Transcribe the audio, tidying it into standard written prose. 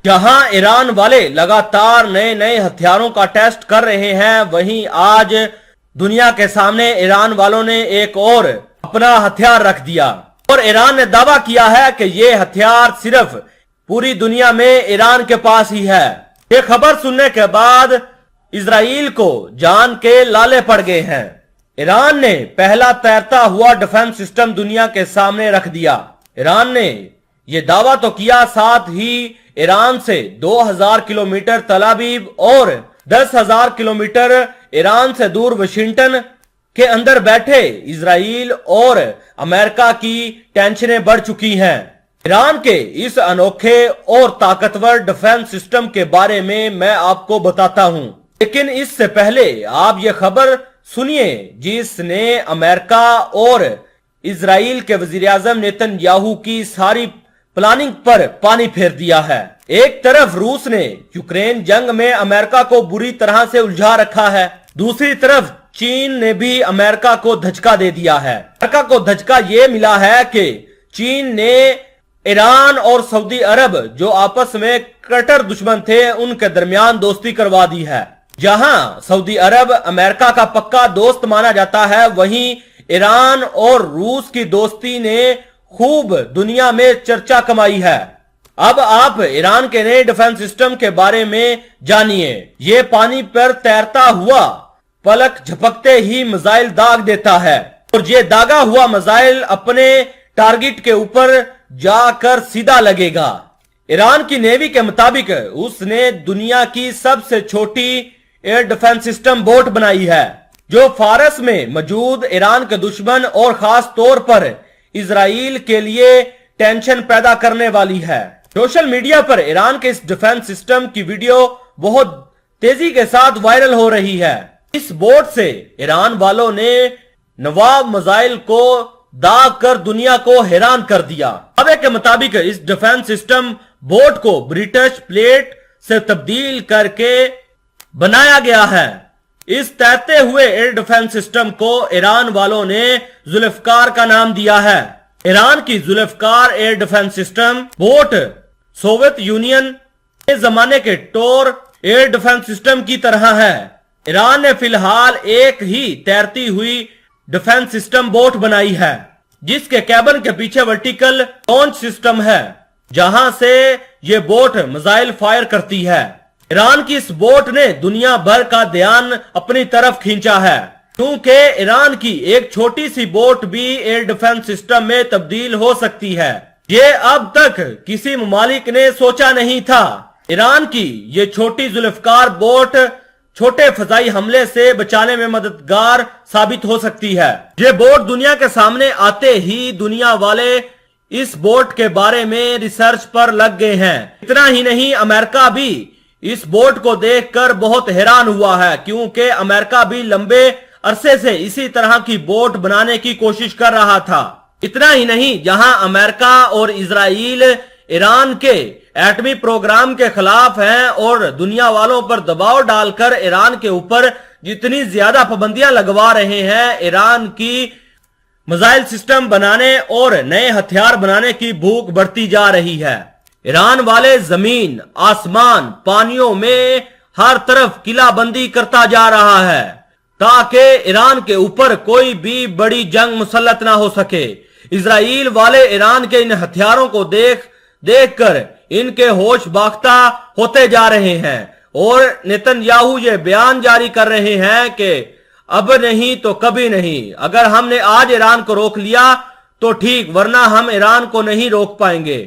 जहां ईरान वाले लगातार नए नए हथियारों का टेस्ट कर रहे हैं, वहीं आज दुनिया के सामने ईरान वालों ने एक और अपना हथियार रख दिया और ईरान ने दावा किया है कि ये हथियार सिर्फ पूरी दुनिया में ईरान के पास ही है। ये खबर सुनने के बाद इजराइल को जान के लाले पड़ गए हैं। ईरान ने पहला तैरता हुआ डिफेंस सिस्टम दुनिया के सामने रख दिया। ईरान ने यह दावा तो किया, साथ ही ईरान से 2000 किलोमीटर तल अवीव और 10,000 किलोमीटर ईरान से दूर वाशिंगटन के अंदर बैठे इजराइल और अमेरिका की टेंशनें बढ़ चुकी हैं। ईरान के इस अनोखे और ताकतवर डिफेंस सिस्टम के बारे में मैं आपको बताता हूं, लेकिन इससे पहले आप ये खबर सुनिए जिसने अमेरिका और इजराइल के वजीर आजम नेतन्याहू की सारी प्लानिंग पर पानी फेर दिया है। एक तरफ रूस ने यूक्रेन जंग में अमेरिका को बुरी तरह से उलझा रखा है, दूसरी तरफ चीन ने भी अमेरिका को धचका दे दिया है। अमेरिका को धचका ये मिला है कि चीन ने ईरान और सऊदी अरब, जो आपस में कट्टर दुश्मन थे, उनके दरमियान दोस्ती करवा दी है। जहां सऊदी अरब अमेरिका का पक्का दोस्त माना जाता है, वहीं ईरान और रूस की दोस्ती ने खूब दुनिया में चर्चा कमाई है। अब आप ईरान के नए डिफेंस सिस्टम के बारे में जानिए। ये पानी पर तैरता हुआ पलक झपकते ही मिसाइल दाग देता है और ये दागा हुआ मिसाइल अपने टारगेट के ऊपर जाकर सीधा लगेगा। ईरान की नेवी के मुताबिक उसने दुनिया की सबसे छोटी एयर डिफेंस सिस्टम बोट बनाई है, जो फारस में मौजूद ईरान के दुश्मन और खास तौर पर इजराइल के लिए टेंशन पैदा करने वाली है। सोशल मीडिया पर ईरान के इस डिफेंस सिस्टम की वीडियो बहुत तेजी के साथ वायरल हो रही है। इस बोट से ईरान वालों ने नवाब मिसाइल को दाग कर दुनिया को हैरान कर दिया। दावे के मुताबिक इस डिफेंस सिस्टम बोट को ब्रिटिश प्लेट से तब्दील करके बनाया गया है। इस तैरते हुए एयर डिफेंस सिस्टम को ईरान वालों ने जुल्फकार का नाम दिया है। ईरान की Zulfiqar air defence system boat Soviet Union के जमाने के टोर एयर डिफेंस सिस्टम की तरह है। ईरान ने फिलहाल एक ही तैरती हुई डिफेंस सिस्टम बोट बनाई है, जिसके कैबिन के पीछे वर्टिकल लॉन्च सिस्टम है, जहां से ये बोट मिसाइल फायर करती है। ईरान की इस बोट ने दुनिया भर का ध्यान अपनी तरफ खींचा है, क्योंकि ईरान की एक छोटी सी बोट भी एयर डिफेंस सिस्टम में तब्दील हो सकती है। ये अब तक किसी ममालिक ने सोचा नहीं था। ईरान की ये छोटी जुल्फकार बोट छोटे फजाई हमले से बचाने में मददगार साबित हो सकती है। ये बोट दुनिया के सामने आते ही दुनिया वाले इस बोट के बारे में रिसर्च पर लग गए हैं। इतना ही नहीं, अमेरिका भी इस बोट को देखकर बहुत हैरान हुआ है, क्योंकि अमेरिका भी लंबे अरसे से इसी तरह की बोट बनाने की कोशिश कर रहा था। इतना ही नहीं, जहां अमेरिका और इजराइल ईरान के एटमी प्रोग्राम के खिलाफ हैं और दुनिया वालों पर दबाव डालकर ईरान के ऊपर जितनी ज्यादा पाबंदियां लगवा रहे हैं, ईरान की मिसाइल सिस्टम बनाने और नए हथियार बनाने की भूख बढ़ती जा रही है। ईरान वाले जमीन, आसमान, पानियों में हर तरफ किलाबंदी करता जा रहा है, ताकि ईरान के ऊपर कोई भी बड़ी जंग मुसल्लत ना हो सके। इजराइल वाले ईरान के इन हथियारों को देखकर इनके होश बाख्ता होते जा रहे हैं और नेतन्याहू ये बयान जारी कर रहे हैं कि अब नहीं तो कभी नहीं। अगर हमने आज ईरान को रोक लिया तो ठीक, वरना हम ईरान को नहीं रोक पाएंगे।